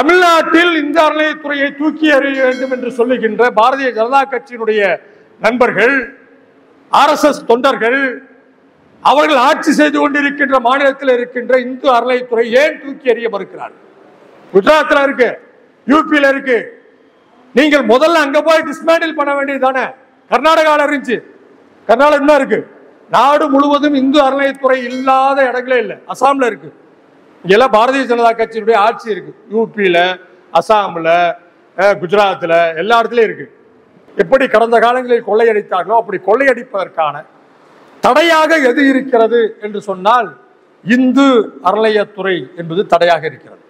தமிழ்நாட்டில் இந்த அறநிலையத்துறையை தூக்கி எறிய வேண்டும் என்று சொல்லுகின்ற பாரதிய ஜனதா கட்சியினுடைய நண்பர்கள், ஆர்எஸ்எஸ் தொண்டர்கள், அவர்கள் ஆட்சி செய்து கொண்டிருக்கின்ற மாநிலத்தில் இருக்கின்ற இந்து அறநிலையத்துறை ஏன் தூக்கி எறிய மறுக்கிறார்கள்? குஜராத்தில் இருக்கு, யூபியில் இருக்கு. நீங்கள் முதல்ல அங்க போய் டிஸ்மேண்டில் பண்ண வேண்டியதுதானே. கர்நாடகாவில் இருந்துச்சு, கர்நாடகம் தான் இருக்கு. நாடு முழுவதும் இந்து அறநிலையத்துறை இல்லாத இடங்களே இல்லை. அசாம்ல இருக்கு, இங்கெல்லாம் பாரதிய ஜனதா கட்சியினுடைய ஆட்சி இருக்கு. யூபியில, அசாம்ல, குஜராத்தில் எல்லா இடத்துலயும் இருக்கு. எப்படி கடந்த காலங்களில் கொள்ளையடித்தார்களோ அப்படி கொள்ளையடிப்பதற்கான தடையாக எது இருக்கிறது என்று சொன்னால் இந்து அறநிலையத்துறை என்பது தடையாக இருக்கிறது.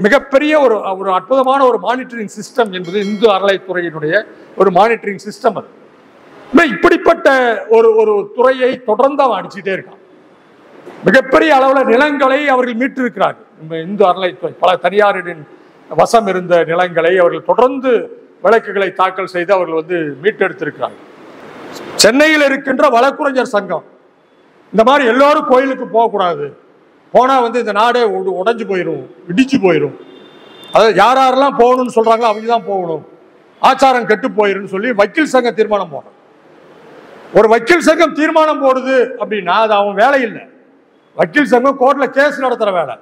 மிகப்பெரிய ஒரு ஒரு அற்புதமான ஒரு மானிட்டரிங் சிஸ்டம் என்பது இந்து அறநிலையத்துறையினுடைய ஒரு மானிட்டரிங் சிஸ்டம். அது இப்படிப்பட்ட ஒரு ஒரு துறையை தொடர்ந்து அவன் அடிச்சுட்டே இருக்கான். மிகப்பெரிய அளவில் நிலங்களை அவர்கள் மீட்டிருக்கிறார்கள். இந்து அறநிலையத்துறை பல தனியாரின் வசம் இருந்த நிலங்களை அவர்கள் தொடர்ந்து வழக்குகளை தாக்கல் செய்து அவர்கள் மீட்டெடுத்திருக்கிறார்கள். சென்னையில் இருக்கின்ற வழக்குரைஞர் சங்கம் இந்த மாதிரி எல்லாரும் கோயிலுக்கு போகக்கூடாது, போனா இந்த நாடே உடைஞ்சு போயிடும், இடிச்சு போயிடும், அதாவது யாரெல்லாம் போகணும்னு சொல்றாங்களோ அவங்க தான் போகணும், ஆச்சாரம் கெட்டு போயிடும் சொல்லி வக்கீல் சங்கம் தீர்மானம் போடுறோம். ஒரு வக்கீல் சங்கம் தீர்மானம் போடுது அப்படின்னா அது அவன் வேலை இல்லை. வக்கீல் சங்கம் கோர்ட்ல கேஸ் நடத்துற வேலை.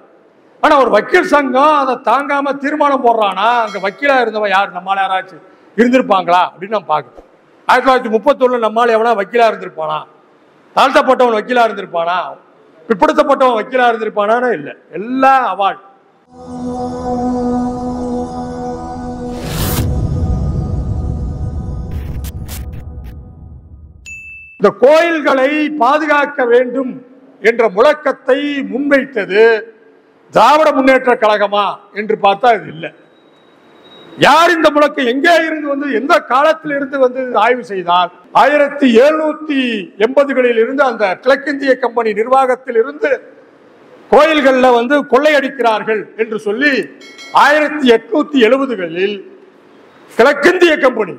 ஆனா ஒரு வக்கீல் சங்கம் அதை தாங்காம தீர்மானம் போடுறானா அங்க வக்கீலா இருந்தவன் யார்? நம்மளால யாராச்சும் இருந்திருப்பாங்களா அப்படின்னு நம்ம பார்க்கணும். 1931 நம்மால் எவனா வக்கீலா இருந்திருப்பானா? தாழ்த்தப்பட்டவன் வக்கீலா இருந்திருப்பானா? பிற்படுத்தப்பட்டவன் வக்கீலா இருந்திருப்பானா? இல்லை, எல்லாம் அவார்டு. இந்த கோயில்களை பாதுகாக்க வேண்டும் என்ற முழக்கத்தை முன்வைத்தது திராவிட முன்னேற்ற கழகமா என்று பார்த்தா இது இல்லை. யார் இந்த முழக்கம் எங்கே இருந்து எந்த காலத்தில் இருந்து ஆய்வு செய்தால் 1780களில் இருந்து அந்த கிழக்கிந்திய கம்பெனி நிர்வாகத்தில் இருந்து கோயில்கள்ல கொள்ளையடிக்கிறார்கள் என்று சொல்லி 1870களில் கிழக்கிந்திய கம்பெனி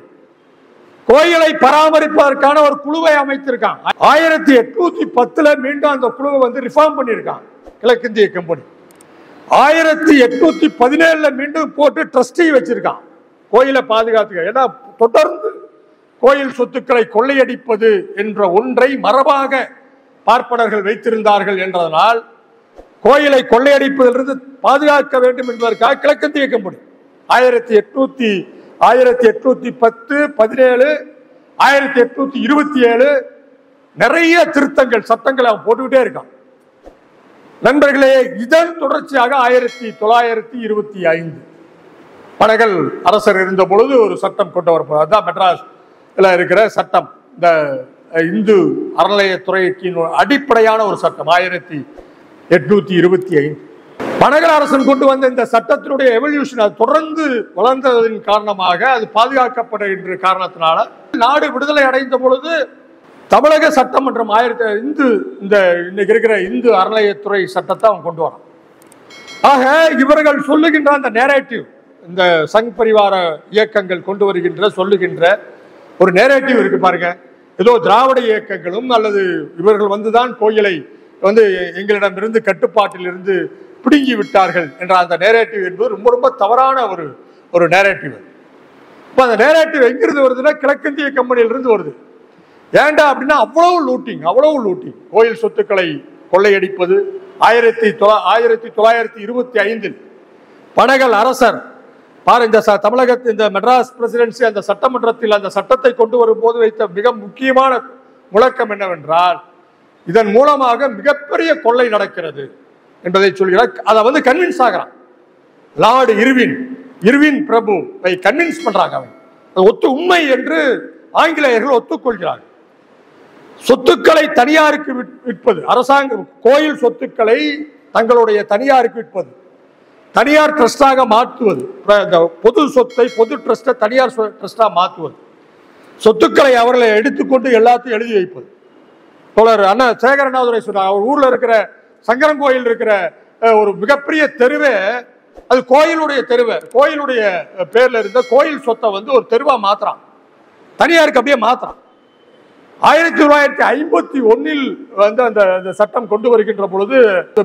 கோயிலை பராமரிப்பதற்கான ஒரு குழுவை அமைத்திருக்காங்க. 1810 மீண்டும் அந்த குழுவை ரிஃபார்ம் பண்ணியிருக்காங்க கிழக்கிந்திய கம்பெனி. 1817 மீண்டும் போட்டு ட்ரஸ்டி வச்சிருக்கான் கோயிலை பாதுகாத்துக்க. ஏன்னா தொடர்ந்து கோயில் சொத்துக்களை கொள்ளையடிப்பது என்ற ஒன்றை மரபாக பார்ப்பனர்கள் வைத்திருந்தார்கள் என்றதனால் கோயிலை கொள்ளையடிப்பதிலிருந்து பாதுகாக்க வேண்டும் என்பதற்காக கிழக்கிந்திய கம்பெனி 1810, 17, 1827 நிறைய திருத்தங்கள் சட்டங்களை அவன் போட்டுக்கிட்டே இருக்கான். நண்பர்களே, இதன் தொடர்ச்சியாக 1925 பனகல் அரசர் இருந்த பொழுது ஒரு சட்டம் கொண்டு வரப்போம். அதுதான் மெட்ராஸ்ல இருக்கிற சட்டம். இந்த இந்து அறநிலையத்துறைக்கு அடிப்படையான ஒரு சட்டம் 1825 பனகல் அரசன் கொண்டு வந்த இந்த சட்டத்தினுடைய எவல்யூஷன் அது தொடர்ந்து வளர்ந்ததன் காரணமாக அது காரணப்படுகின்ற காரணத்தினால நாடு விடுதலை அடைந்த பொழுது தமிழக சட்டமன்றம் இன்னைக்கு இருக்கிற இந்து அறநிலையத்துறை சட்டத்தை அவன் கொண்டு வரான். ஆக இவர்கள் சொல்லுகின்ற அந்த நேரேட்டிவ், இந்த சங் பரிவார இயக்கங்கள் கொண்டு வருகின்ற சொல்லுகின்ற ஒரு நேரேட்டிவ் இருக்கு பாருங்க. ஏதோ திராவிட இயக்கங்களும் அல்லது இவர்கள் தான் கோயிலை எங்களிடமிருந்து கட்டுப்பாட்டில் இருந்து பிடுங்கி விட்டார்கள் என்ற அந்த நேரேட்டிவ் என்பது ரொம்ப ரொம்ப தவறான ஒரு நேரேட்டிவ். இப்போ அந்த நேரேட்டிவ் எங்கிருந்து வருதுன்னா கிழக்கிந்திய கம்பெனியிலிருந்து வருது. ஏண்டா அப்படின்னா அவ்வளவு லூட்டிங் கோயில் சொத்துக்களை கொள்ளையடிப்பது. 1925 பனகல் அரசர் இந்த தமிழகத்தில் இந்த மெட்ராஸ் பிரசிடென்சி அந்த சட்டமன்றத்தில் அந்த சட்டத்தை கொண்டு வரும்போது வைத்த மிக முக்கியமான முழக்கம் என்னவென்றால் இதன் மூலமாக மிகப்பெரிய கொள்ளை நடக்கிறது என்பதை சொல்கிறார். அதை கன்வின்ஸ் ஆகிறான் லார்டு இர்வின் பிரபு கன்வின்ஸ் பண்றாங்க. அவன் உண்மை என்று ஆங்கிலேயர்கள் ஒத்துக்கொள்கிறார்கள். சொத்துக்களை தனியாருக்கு விற்பது, அரசாங்கம் கோயில் சொத்துக்களை தங்களுடைய தனியாருக்கு விற்பது, தனியார் ட்ரஸ்டாக மாற்றுவது, பொது சொத்தை பொது ட்ரஸ்டை தனியார் ட்ரஸ்டா மாற்றுவது, சொத்துக்களை அவர்களை எடுத்துக்கொண்டு எல்லாத்தையும் எழுதி வைப்பது. தோழர் அண்ணா சேகரநாதுரை சொன்னார், அவர் ஊர்ல இருக்கிற சங்கரன் இருக்கிற ஒரு மிகப்பெரிய தெருவே அது கோயிலுடைய தெருவை, கோயிலுடைய பேர்ல இருந்த கோயில் சொத்தை ஒரு தெருவா மாத்திரான், தனியாருக்கு அப்படியே மாத்திரான். 1951 அந்த சட்டம் கொண்டு வருகின்ற பொழுது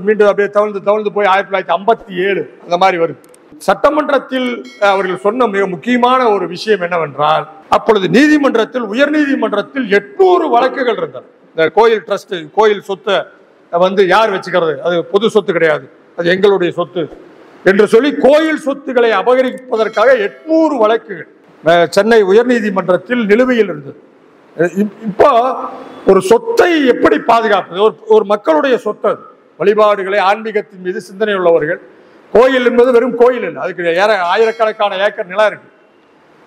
மீண்டும் அப்படியே தவழ்ந்து போய் 1957 அந்த மாதிரி வருது. சட்டமன்றத்தில் அவர்கள் சொன்ன மிக முக்கியமான ஒரு விஷயம் என்னவென்றால், அப்பொழுது நீதிமன்றத்தில், உயர் நீதிமன்றத்தில் 800 வழக்குகள் இருந்தன. இந்த கோயில் ட்ரஸ்ட், கோயில் சொத்தை யார் வச்சுக்கிறது, அது பொது சொத்து கிடையாது, அது எங்களுடைய சொத்து என்று சொல்லி கோயில் சொத்துக்களை அபகரிப்பதற்காக 800 வழக்குகள் சென்னை உயர் நீதிமன்றத்தில் நிலுவையில் இருந்தது. இப்போ ஒரு சொத்தை எப்படி பாதுகாப்பது? ஒரு மக்களுடைய சொத்து, வழிபாடுகளை, ஆன்மீகத்தின் மீது சிந்தனை உள்ளவர்கள். கோயில் என்பது வெறும் கோயில் இல்லை, அதுக்கு ஆயிரக்கணக்கான ஏக்கர் நிலம் இருக்கு.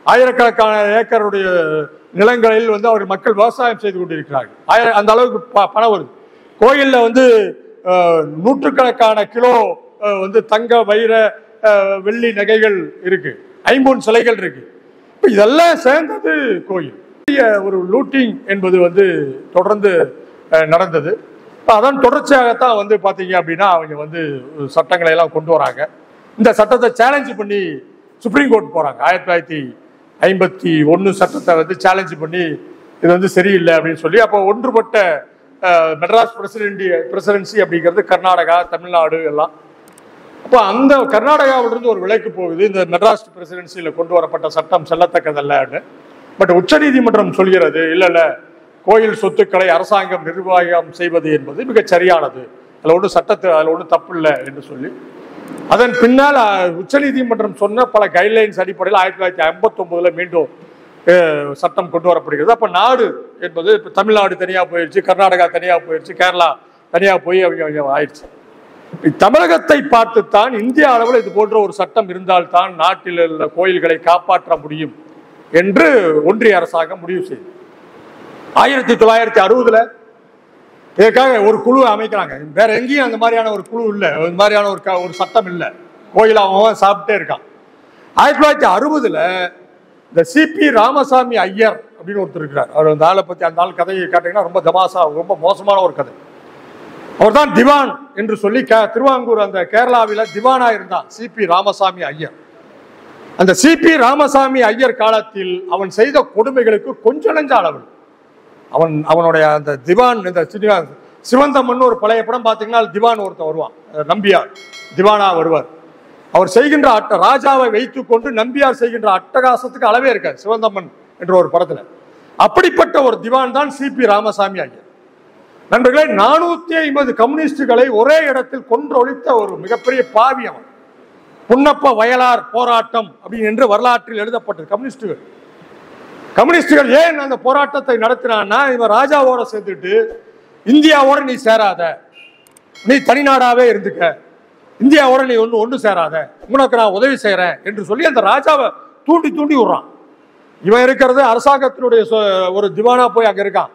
ஆயிரக்கணக்கான ஏக்கருடைய நிலங்களில் அவர்கள் மக்கள் விவசாயம் செய்து கொண்டிருக்கிறார்கள். அந்த அளவுக்கு பணம் வருது. கோயில்ல நூற்றுக்கணக்கான கிலோ தங்க, வைர, வெள்ளி நகைகள் இருக்கு, 50 சிலைகள் இருக்கு. இதெல்லாம் சேர்ந்தது கோயில். ஒரு லூட்டிங் என்பது தொடர்ந்து நடந்தது. அதன் தொடர்ச்சியாகத்தான் பாத்தீங்க அப்படின்னா அவங்க சட்டங்களை எல்லாம் கொண்டு வராங்க. இந்த சட்டத்தை சேலஞ்ச் பண்ணி சுப்ரீம் கோர்ட் போறாங்க. 1951 சட்டத்தை சேலஞ்ச் பண்ணி இது சரியில்லை அப்படின்னு சொல்லி, அப்போ ஒன்றுபட்ட மெட்ராஸ் பிரசிடென்சி அப்படிங்கிறது கர்நாடகா, தமிழ்நாடு எல்லாம். அப்போ அந்த கர்நாடகாவிலிருந்து ஒரு விலைக்கு போகுது, இந்த மெட்ராஸ் பிரசிடென்சியில் கொண்டு வரப்பட்ட சட்டம் செல்லத்தக்கதல்லன்னு. பட் உச்ச நீதிமன்றம் சொல்கிறது, இல்ல கோயில் சொத்துக்களை அரசாங்கம் நிர்வாகம் செய்வது என்பது மிக சரியானது, அதில் ஒன்றும் தப்பு இல்லை என்று சொல்லி, அதன் பின்னால் உச்ச நீதிமன்றம் சொன்ன பல கைட்லைன்ஸ் அடிப்படையில் 1959 மீண்டும் சட்டம் கொண்டு வரப்படுகிறது. அப்போ நாடு என்பது இப்போ தமிழ்நாடு தனியாக போயிடுச்சு, கர்நாடகா தனியாக போயிடுச்சு, கேரளா தனியாக போய் அவங்க ஆயிடுச்சு. தமிழகத்தை பார்த்துத்தான் இந்திய அளவில் இது போன்ற ஒரு சட்டம் இருந்தால்தான் நாட்டில் உள்ள கோயில்களை காப்பாற்ற முடியும் என்று ஒன்றிய அரசாங்கம் முடிவு செய்தது. 1960 இதற்காக ஒரு குழு அமைக்கிறாங்க. வேற எங்கேயும் அந்த மாதிரியான ஒரு குழு இல்லை, இந்த மாதிரியான ஒரு சட்டம் இல்லை. கோயில் அவன் சாப்பிட்டே இருக்கான். 1960 இந்த சிபி ராமசாமி ஐயர் அப்படின்னு ஒருத்தர் இருக்கிறார். அவர் அந்த ஆளை பற்றி, அந்த ஆள் கதையை கேட்டீங்கன்னா ரொம்ப தமாசா, ரொம்ப மோசமான ஒரு கதை. அவர் தான் திவான் என்று சொல்லி திருவாங்கூர் அந்த கேரளாவில் திவானா இருந்தான் சிபி ராமசாமி ஐயர். அந்த சிபி ராமசாமி ஐயர் காலத்தில் அவன் செய்த கொடுமைகளுக்கு கொஞ்சம் நெஞ்ச அளவு. அவனுடைய அந்த திவான், இந்த சிவந்தம்மன் ஒரு பழைய படம் பார்த்தீங்கன்னா திவான் ஒருத்தன் வருவான், நம்பியார் திவானா வருவார். அவர் செய்கின்ற ராஜாவை வைத்துக் கொண்டு நம்பியார் செய்கின்ற அட்டகாசத்துக்கு அளவே இருக்காது சிவந்தம்மன் என்ற ஒரு படத்துல. அப்படிப்பட்ட ஒரு திவான் தான் சிபி ராமசாமி ஐயர். நண்பர்களே, 450 கம்யூனிஸ்டுகளை ஒரே இடத்தில் கொன்றொழித்த ஒரு மிகப்பெரிய பாவி அவன். புன்னப்ப வயலார் போராட்டம் அப்படின்னு என்று வரலாற்றில் எழுதப்பட்டது. கம்யூனிஸ்டுகள் ஏன் அந்த போராட்டத்தை நடத்தினான்னா, இவன் ராஜாவோட சேர்ந்துட்டு இந்தியாவோட நீ சேராத, நீ தனிநாடாவே இருந்துக்க, இந்தியாவோட நீ ஒன்று சேராத, உனக்கு நான் உதவி செய்யறேன் என்று சொல்லி அந்த ராஜாவை தூண்டி விடுறான். இவன் இருக்கிறது அரசாங்கத்தினுடைய ஒரு திவானா போய் அங்க இருக்கான்.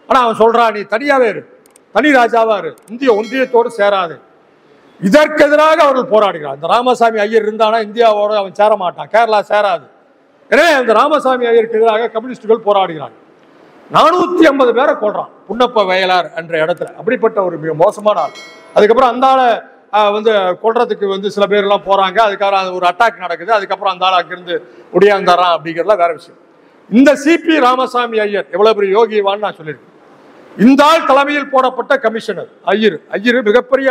ஆனா அவன் சொல்றான், நீ தனியாவே இரு, தனி ராஜாவா இரு, இந்திய ஒன்றியத்தோடு சேராது. இதற்கு எதிராக அவர்கள் போராடுகிறார். இந்த ராமசாமி ஐயர் இருந்தானா இந்தியாவோட அவன் சேர மாட்டான், கேரளா சேராது. எனவே அந்த ராமசாமி ஐயருக்கு எதிராக கம்யூனிஸ்டுகள் போராடுகிறாங்க. 450 பேரை கொள்றான் புன்னப்ப வயலார் என்ற இடத்துல. அப்படிப்பட்ட ஒரு மிக மோசமான ஆள். அதுக்கப்புறம் அந்த ஆளை கொள்றதுக்கு சில பேர் எல்லாம் போறாங்க. அதுக்காக ஒரு அட்டாக் நடக்குது. அதுக்கப்புறம் அந்த ஆள் அங்கிருந்து ஒடியாந்தாரான் அப்படிங்கிறதுலாம் வேற விஷயம். இந்த சிபி ராமசாமி ஐயர் எவ்வளவு பெரிய யோகிவான்னு நான் சொல்லியிருக்கேன். இந்த ஆள் தலைமையில் போடப்பட்ட கமிஷனர் ஐயர் மிகப்பெரிய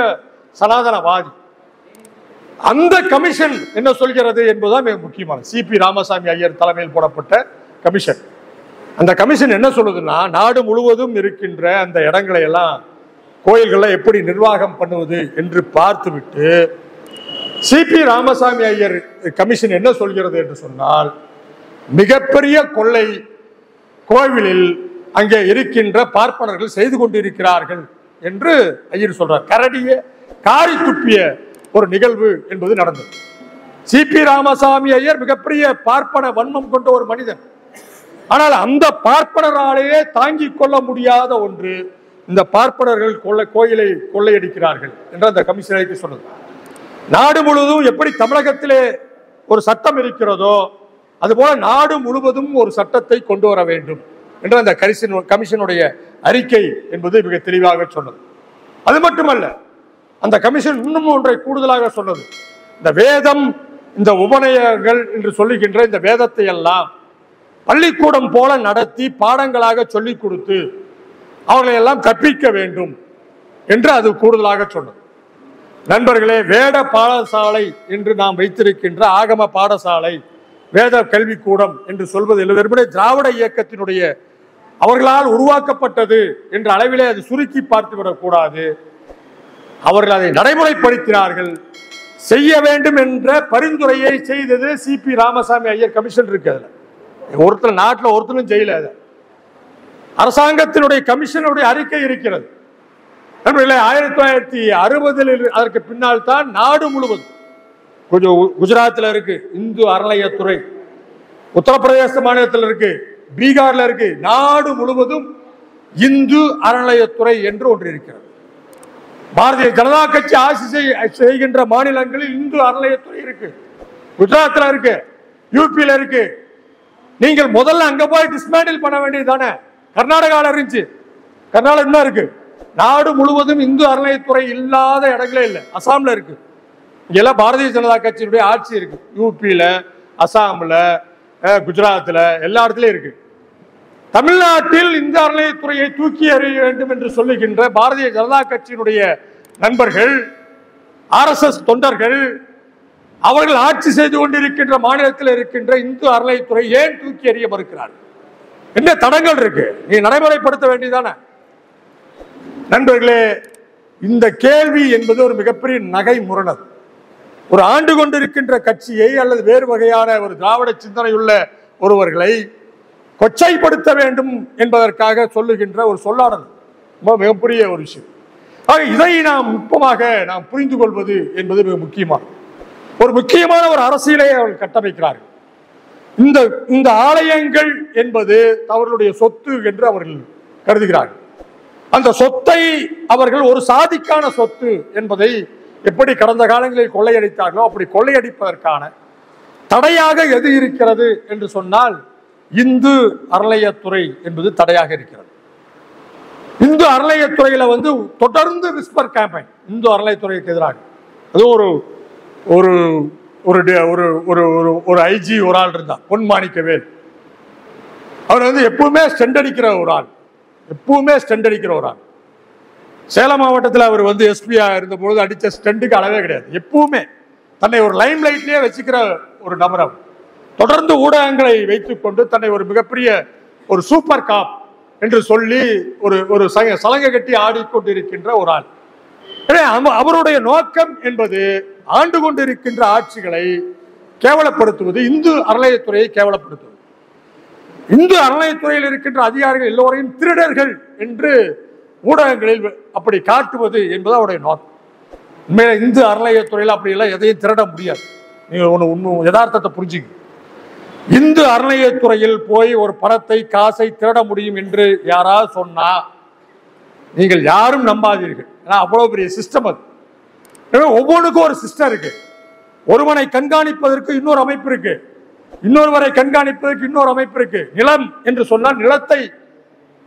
சனாதனவாதி. அந்த கமிஷன் என்ன சொல்கிறது என்பதுதான் மிக முக்கியமான. சிபி ராமசாமி ஐயர் தலைமையில் போடப்பட்ட கமிஷன். அந்த கமிஷன் என்ன சொல்லுதுன்னா, நாடு முழுவதும் இருக்கின்ற அந்த இடங்களை எல்லாம் கோயில்களை எப்படி நிர்வாகம் பண்ணுவது என்று பார்த்துவிட்டு சிபி ராமசாமி ஐயர் கமிஷன் என்ன சொல்கிறது என்று சொன்னால், மிகப்பெரிய கொள்ளை கோவிலில் அங்கே இருக்கின்ற பார்ப்பனர்கள் செய்து கொண்டிருக்கிறார்கள் என்று ஐயர் சொல்றார். கரடியே காரி துப்பிய ஒரு நிகழ்வு என்பது நடந்தது. சிபி ராமசாமி ஐயர் மிகப்பெரிய பார்ப்பன வன்மம் கொண்ட ஒரு மனிதன். ஆனால் அந்த பார்ப்பனராலேயே தாங்கிக் கொள்ள முடியாத ஒன்று, இந்த பார்ப்பனர்கள் கோயிலை கொள்ளையடிக்கிறார்கள் என்று அந்த கமிஷனருக்கு சொன்னது. நாடு முழுவதும் எப்படி தமிழகத்திலே ஒரு சட்டம் இருக்கிறதோ அதுபோல நாடு முழுவதும் ஒரு சட்டத்தை கொண்டு வர வேண்டும் என்று அந்த கமிஷனுடைய அறிக்கை என்பது மிக தெளிவாக சொன்னது. அது மட்டுமல்ல, அந்த கமிஷன் இன்னும் ஒன்றை கூடுதலாக சொன்னது. இந்த வேதம், இந்த உபநயங்கள் என்று சொல்லுகின்ற இந்த வேதத்தை எல்லாம் பள்ளிக்கூடம் போல நடத்தி பாடங்களாக சொல்லிக் கொடுத்து அவர்களை எல்லாம் கற்பிக்க வேண்டும் என்று அது கூடுதலாக சொன்னது. நண்பர்களே, வேத பாடசாலை என்று நாம் வைத்திருக்கின்ற ஆகம பாடசாலை, வேத கல்விக்கூடம் என்று சொல்வது வெறுமனே திராவிட இயக்கத்தினுடைய அவர்களால் உருவாக்கப்பட்டது என்ற அளவிலே அது சுருக்கி பார்த்துவிடக் கூடாது. அவர்கள் அதை நடைமுறைப்படுத்தினார்கள். செய்ய வேண்டும் என்ற பரிந்துரையை செய்தது சிபி ராமசாமி ஐயர் கமிஷன் இருக்கு. அதுல ஒருத்தர் நாட்டில் ஒருத்தரும் செய்யல. அரசாங்கத்தினுடைய கமிஷனுடைய அறிக்கை இருக்கிறது. 1960 அதற்கு பின்னால் தான் நாடு முழுவதும், கொஞ்சம் குஜராத்தில் இருக்கு இந்து அறநிலையத்துறை, உத்தரப்பிரதேச மாநிலத்தில் இருக்கு, பீகார்ல இருக்கு, நாடு முழுவதும் இந்து அறநிலையத்துறை என்று ஒன்று இருக்கிறது. பாரதிய ஜனதா கட்சி ஆட்சி செய்கின்ற மாநிலங்களில் இந்து அறநிலையத்துறை இருக்கு. குஜராத்தில் இருக்கு, யூபியில இருக்கு. நீங்கள் முதல்ல அங்க போய் டிஸ்மேண்டில் பண்ண வேண்டியதுதானே. கர்நாடகாவில் இருந்துச்சு, கர்நாடகா இன்னும் இருக்கு. நாடு முழுவதும் இந்து அறநிலையத்துறை இல்லாத இடங்களே இல்லை. அசாம்ல இருக்கு. இங்கெல்லாம் பாரதிய ஜனதா கட்சியினுடைய ஆட்சி இருக்கு. யூபியில, அசாம்ல, குஜராத்தில் எல்லா இடத்துலயும் இருக்கு. தமிழ்நாட்டில் இந்த அறநிலையத்துறையை தூக்கி எறிய வேண்டும் என்று சொல்லுகின்ற பாரதிய ஜனதா கட்சியினுடைய நண்பர்கள், RSS தொண்டர்கள், அவர்கள் ஆட்சி செய்து கொண்டிருக்கின்ற மாநிலத்தில் இருக்கின்ற இந்து அறநிலையத்துறை ஏன் தூக்கி எறிய மறுக்கிறார்கள்? என்ன தடங்கள் இருக்கு? நீ நடைமுறைப்படுத்த வேண்டியதானே. நண்பர்களே, இந்த கேள்வி என்பது ஒரு மிகப்பெரிய நகை முரணது. ஒரு ஆண்டு கொண்டிருக்கின்ற கட்சியை அல்லது வேறு வகையான ஒரு திராவிட சிந்தனையுள்ள ஒருவர்களை கொச்சைப்படுத்த வேண்டும் என்பதற்காக சொல்லுகின்ற ஒரு சொல்லாடல் மிகப்பெரிய ஒரு விஷயம். ஆக இதை நாம் நுட்பமாக நாம் புரிந்து கொள்வது என்பது மிக முக்கியமானது. ஒரு முக்கியமான ஒரு அரசியலை அவர்கள் கட்டமைக்கிறார்கள். இந்த ஆலயங்கள் என்பது அவர்களுடைய சொத்து என்று அவர்கள் கருதுகிறார்கள். அந்த சொத்தை அவர்கள் ஒரு சாதிக்கான சொத்து என்பதை எப்படி கடந்த காலங்களில் கொள்ளையடித்தார்களோ அப்படி கொள்ளையடிப்பதற்கான தடையாக எது இருக்கிறது என்று சொன்னால் இந்து அறநிலையத்துறை என்பது தடையாக இருக்கிறது. இந்து அறநிலையத்துறையில தொடர்ந்து விஸ்பர் கேம்பெயின் இந்து அறநிலையத்துறைக்கு எதிராக. அது ஒரு ஐஜி ஒரு ஆள் இருந்தார், பொன்மாணிக்கவேல். அவர் எப்பவுமே ஸ்டெண்ட் அடிக்கிற ஒரு ஆள், எப்பவுமே ஸ்டெண்ட் அடிக்கிற ஒரு ஆள். சேலம் மாவட்டத்தில் அவர் எஸ்பியா இருந்தபோது அடித்த ஸ்டெண்டுக்கு அளவே கிடையாது. எப்பவுமே தன்னை ஒரு லைம் லைட்லேயே வச்சுக்கிற ஒரு நபர் அவர். தொடர்ந்து ஊடகங்களை வைத்துக் கொண்டு தன்னை ஒரு மிகப்பெரிய ஒரு சூப்பர் காப் என்று சொல்லி ஒரு சலங்கை கட்டி ஆடிக்கொண்டிருக்கின்ற ஒரு ஆள். அவருடைய நோக்கம் என்பது ஆண்டு கொண்டிருக்கின்ற ஆட்சிகளை கேவலப்படுத்துவது, இந்து அறநிலையத்துறையை கேவலப்படுத்துவது. இந்து அறநிலையத்துறையில் இருக்கின்ற அதிகாரிகள் எல்லோரையும் திருடர்கள் என்று ஊடகங்களில் அப்படி காட்டுவது என்பது அவருடைய நோக்கம். உண்மையில இந்து அறநிலையத்துறையில் அப்படி எல்லாம் எதையும் திருட முடியாது. நீங்க ஒன்று யதார்த்தத்தை புரிஞ்சுக்க. இந்து அறநிலையத்துறையில் போய் ஒரு பணத்தை காசை திருட முடியும் என்று யாராவது சொன்னா நீங்கள் யாரும் நம்பாதீர்கள். ஏன்னா அவ்வளவு பெரிய சிஸ்டம் அது. ஒவ்வொன்றுக்கும் ஒரு சிஸ்டம் இருக்கு. ஒருவனை கண்காணிப்பதற்கு இன்னொரு அமைப்பு இருக்கு, இன்னொருவரை கண்காணிப்பதற்கு இன்னொரு அமைப்பு இருக்கு. நிலம் என்று சொன்னால் நிலத்தை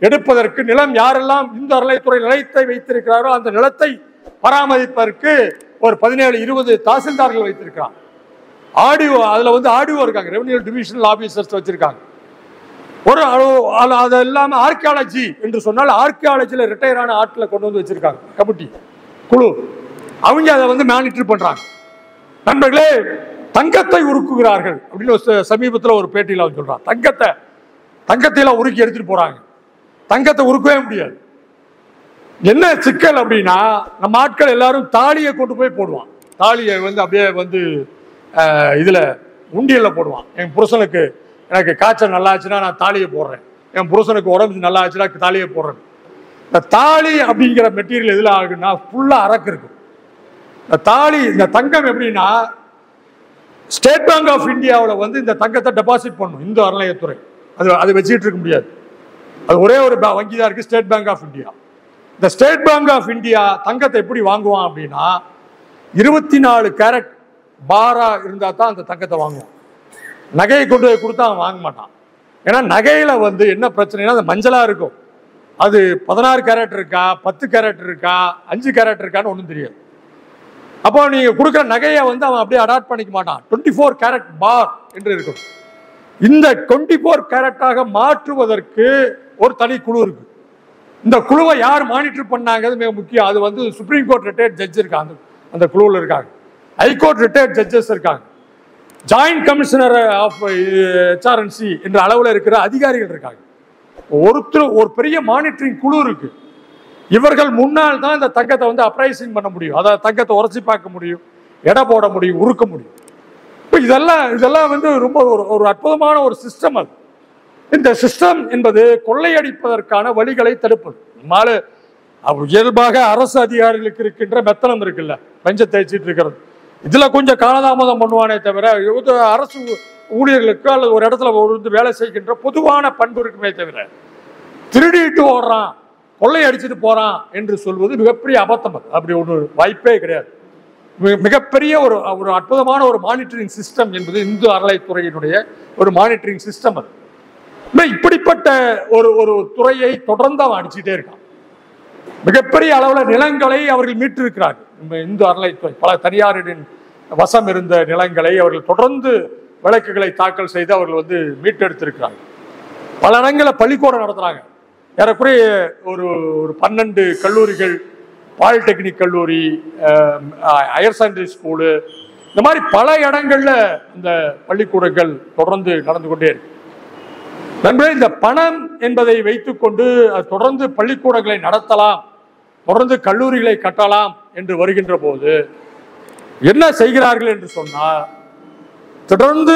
எடுப்பதற்கு, நிலம் யாரெல்லாம் இந்து அறநிலையத்துறை நிலத்தை வைத்திருக்கிறாரோ அந்த நிலத்தை பராமரிப்பதற்கு ஒரு 17-20 தாசில்தார்கள் வைத்திருக்கிறார். ஆடிஓ, அதுல ஆடிஓ இருக்காங்க, ரெவென்யூ டிவிஷனல் ஆபீசர்ஸ் வச்சிருக்காங்க. அது இல்லாம ஆர்கியாலஜி என்று சொன்னால் ஆர்கியாலஜியில் ரிட்டையர் ஆன ஆட்களை கொண்டு வச்சிருக்காங்க, கமிட்டி குழு. அவங்க அதை மானிட்டர் பண்றாங்க. நண்பர்களே, தங்கத்தை உருக்குகிறார்கள் அப்படின்னு சமீபத்தில் ஒரு பேட்டியில் அவன் சொல்றான். தங்கத்தை உருக்கி எடுத்துட்டு போறாங்க. தங்கத்தை உருக்கவே முடியாது. என்ன சிக்கல் அப்படின்னா, நம்ம ஆட்கள் எல்லாரும் தாலியை கொண்டு போய் போடுவான். தாலியை அப்படியே இதுல உண்டியல்ல போடுவான். என் புருஷனுக்கு எனக்கு காய்ச்சல் நல்லா ஆச்சுன்னா நான் தாலியை போடுறேன், என் புருஷனுக்கு உடம்பு நல்லா ஆச்சுன்னா தாலியை போடுறேன். இந்த தாலி அப்படிங்கிற மெட்டீரியல் எதுல ஆகுன்னா ஃபுல்லா அரக்கு இருக்கும். இந்த தாலி, இந்த தங்கம் எப்படின்னா, ஸ்டேட் பேங்க் ஆஃப் இந்தியாவில் இந்த தங்கத்தை டெபாசிட் பண்ணும் இந்து அறநிலையத்துறை. அது வச்சுக்கிட்டு இருக்க முடியாது. அது ஒரே ஒரு வங்கி தான் இருக்கு, ஸ்டேட் பேங்க் ஆஃப் இந்தியா. இந்த ஸ்டேட் பேங்க் ஆஃப் இந்தியா தங்கத்தை எப்படி வாங்குவான் அப்படின்னா, 24 கேரட் பாரா இருந்தா தான் அந்த தங்கத்தை வாங்குவான். நகையை கொண்டு போய் கொடுத்தா அவன் வாங்க மாட்டான். ஏன்னா நகையில என்ன பிரச்சனைனா, அது மஞ்சளா இருக்கும். அது 16 கேரட் இருக்கா, 10 கேரட் இருக்கா, 5 கேரட் இருக்கான்னு ஒன்றும் தெரியாது. அப்போ நீங்க கொடுக்குற நகையை அவன் அப்படியே அடாப்ட் பண்ணிக்க மாட்டான். 24 கேரட் பார் என்று இருக்கும். இந்த 24 கேரட்டாக மாற்றுவதற்கு ஒரு தனி குழு இருக்கு. இந்த குழுவை யார் மானிட்டர் பண்ணாங்க மிக முக்கியம். அது சுப்ரீம் கோர்ட் ரிட்டையர்ட் ஜட்ஜ் இருக்காங்க, அந்த குழுவில் இருக்காங்க, ஹைகோர்ட் ரிட்டையர்ட் ஜட்ஜஸ் இருக்காங்க, ஜாயிண்ட் கமிஷனர் ஆஃப் HRNC என்ற அளவில் இருக்கிற அதிகாரிகள் இருக்காங்க. ஒரு பெரிய மானிட்டரிங் குழு இருக்கு. இவர்கள் முன்னால் தான் இந்த தங்கத்தை வந்து அப்ரைசிங் பண்ண முடியும், அதாவது தங்கத்தை உரைச்சி பார்க்க முடியும், எடை போட முடியும், உருக்க முடியும். இப்போ இதெல்லாம் வந்து ரொம்ப ஒரு அற்புதமான ஒரு சிஸ்டம். அது இந்த சிஸ்டம் என்பது கொள்ளையடிப்பதற்கான வழிகளை தடுப்பது. இயல்பாக அரசு அதிகாரிகளுக்கு இருக்கின்ற மெத்தனம் இருக்குல்ல, பஞ்சத்தை வச்சுட்டு இருக்கிறது, இதுல கொஞ்சம் காலதாமதம் பண்ணுவானே தவிர அரசு ஊழியர்களுக்கு அல்லது ஒரு இடத்துல வேலை செய்கின்ற பொதுவான பண்பு இருக்குமே தவிர திருடிட்டு ஓடுறான், கொள்ளையடிச்சிட்டு போறான் என்று சொல்வது மிகப்பெரிய அபத்தம். அப்படி ஒரு வாய்ப்பே கிடையாது. மிகப்பெரிய ஒரு அற்புதமான ஒரு மானிட்டரிங் சிஸ்டம் என்பது இந்து அறநிலைத்துறையினுடைய ஒரு மானிட்டரிங் சிஸ்டம். அது இப்படிப்பட்ட ஒரு துறையை தொடர்ந்து அவன் அடிச்சுட்டே இருக்கான். மிகப்பெரிய அளவில் நிலங்களை அவர்கள் மீட்டிருக்கிறார்கள். இந்து அறநிலைத்துறை பல தனியாரின் வசம் இருந்த நிலங்களை அவர்கள் தொடர்ந்து வழக்குகளை தாக்கல் செய்து அவர்கள் வந்து மீட்டெடுத்திருக்கிறார்கள். பல இடங்களில் பள்ளிக்கூடம் நடத்துறாங்க. ஏறக்குறைய ஒரு 12 கல்லூரிகள், பாலிடெக்னிக் கல்லூரி, ஹையர் செகண்டரி ஸ்கூலு, இந்த மாதிரி பல இடங்கள்ல இந்த பள்ளிக்கூடங்கள் தொடர்ந்து நடந்து கொண்டே இருக்கு. நண்பர்களே, இந்த பணம் என்பதை வைத்துக்கொண்டு தொடர்ந்து பள்ளிக்கூடங்களை நடத்தலாம், தொடர்ந்து கல்லூரிகளை கட்டலாம் என்று வருகின்ற போது என்ன செய்கிறார்கள் என்று சொன்னால், தொடர்ந்து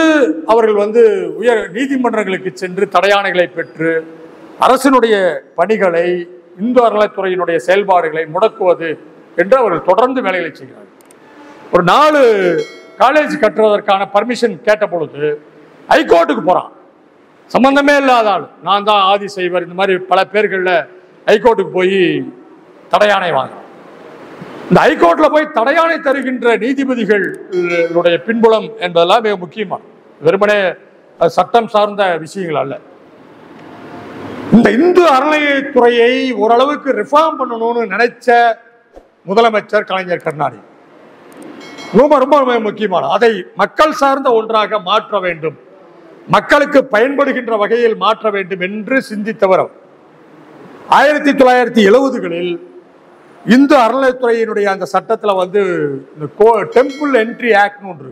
அவர்கள் வந்து உயர் நீதிமன்றங்களுக்கு சென்று தடையாணைகளை பெற்று அரசினுடைய பணிகளை, இந்து அறநிலைத்துறையினுடைய செயல்பாடுகளை முடக்குவது என்று அவர்கள் தொடர்ந்து வேலைகளை செய்கிறார்கள். ஒரு 4 காலேஜ் கட்டுவதற்கான பர்மிஷன் கேட்ட பொழுது ஹைகோர்ட்டுக்கு போறான். சம்பந்தமே இல்லாத ஆள், நான் தான் ஆதி செய்வர், இந்த மாதிரி பல பேர்கள்ல ஹைகோர்ட்டுக்கு போய் தடையாணை வாங்குறான். இந்த ஹைகோர்ட்ல போய் தடையாணை தருகின்ற நீதிபதிகளுடைய பின்புலம் என்பதெல்லாம் மிக முக்கியமான, வெறுமனே சட்டம் சார்ந்த விஷயங்கள் அல்ல. இந்த இந்து அறநிலையத்துறையை ஓரளவுக்கு ரிஃபார்ம் பண்ணணும்னு நினைச்ச முதலமைச்சர் கலைஞர் கருணாநிதி ரொம்ப ரொம்ப முக்கியமான, அதை மக்கள் சார்ந்த ஒன்றாக மாற்ற வேண்டும், மக்களுக்கு பயன்படுகின்ற வகையில் மாற்ற வேண்டும் என்று சிந்தித்தவர். 1970களில் இந்து அறநிலையத்துறையினுடைய அந்த சட்டத்தில் வந்து டெம்பிள் என்ட்ரி ஆக்ட்னு ஒன்று,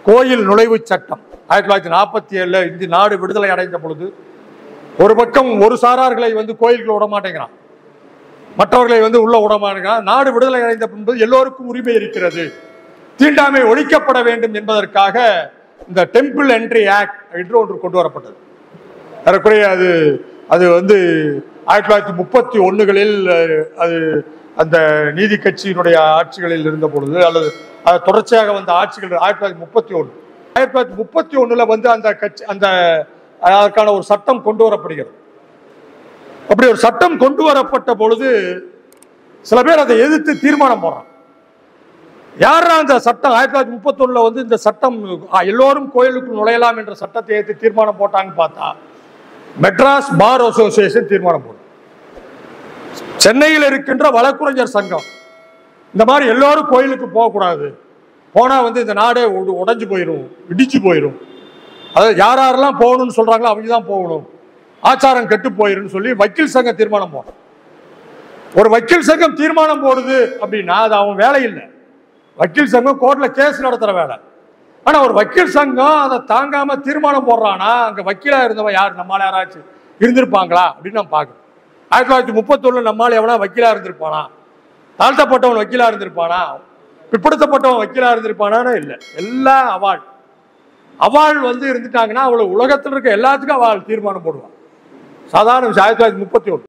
கோயில் நுழைவு சட்டம் 1947 இந்திய நாடு விடுதலை அடைந்த பொழுது ஒரு பக்கம் ஒரு சாரார்களை வந்து கோயில்கள் விட மாட்டேங்கிறான், மற்றவர்களை வந்து உள்ள விட மாட்டேங்கிறான். நாடு விடுதலை அடைந்த பின்பு எல்லோருக்கும் உரிமை இருக்கிறது, தீண்டாமை ஒழிக்கப்பட வேண்டும் என்பதற்காக இந்த டெம்பிள் என்ட்ரி ஆக்ட் என்று ஒன்று கொண்டு வரப்பட்டது. ஏறக்குறைய அது வந்து 1931களில் அது அந்த நீதி கட்சியினுடைய ஆட்சிகளில் இருந்த பொழுது, அல்லது தொடர்ச்சியாக வந்த ஆட்சிகள் 1931 வந்து அந்த கட்சி அதற்கான ஒரு சட்டம் கொண்டு வரப்படுகிறது. அப்படி ஒரு சட்டம் கொண்டு வரப்பட்ட பொழுது சில பேர் அதை எதிர்த்து தீர்மானம் போடுறாங்க. யாரா அந்த சட்டம் 1931 வந்து இந்த சட்டம் எல்லோரும் கோயிலுக்கு நுழையலாம் என்ற சட்டத்தை எதிர்த்து தீர்மானம் போட்டாங்கன்னு பார்த்தா மெட்ராஸ் பார் அசோசியேஷன் தீர்மானம் போடும். சென்னையில் இருக்கின்ற வழக்குரைஞர் சங்கம் இந்த மாதிரி எல்லாரும் கோயிலுக்கு போகக்கூடாது, போனா வந்து இந்த நாடே உடைஞ்சு போயிடும், இடிச்சு போயிடும், அதாவது யாரெல்லாம் போகணும்னு சொல்றாங்களோ அவங்க தான் போகணும், ஆச்சாரம் கெட்டு போயிருன்னு சொல்லி வக்கீல் சங்கம் தீர்மானம் போடும். ஒரு வக்கீல் சங்கம் தீர்மானம் போடுது அப்படின்னா அது அவன் வேலை இல்லை, வக்கீல் சங்கம் கோர்ட்ல கேஸ் நடத்துற வேலை. ஆனா ஒரு வக்கீல் சங்கம் அதை தாங்காம தீர்மானம் போடுறானா அங்க வக்கீலா இருந்தவன் யார், நம்மளால யாராச்சும் இருந்திருப்பாங்களா அப்படின்னு நம்ம பார்க்கணும். 1931 நம்மால் எவனா வக்கீலா இருந்திருப்பானா, தாழ்த்தப்பட்டவன் வக்கீலா இருந்திருப்பானா, பிற்படுத்தப்பட்டவன் வக்கீலா இருந்திருப்பானான்னு இல்லை, எல்லாம் அவாள் வந்து இருந்துட்டாங்கன்னா அவ்வளவு உலகத்தில் இருக்க எல்லாத்துக்கும் அவள் தீர்மானம் போடுவான். சாதாரண 1931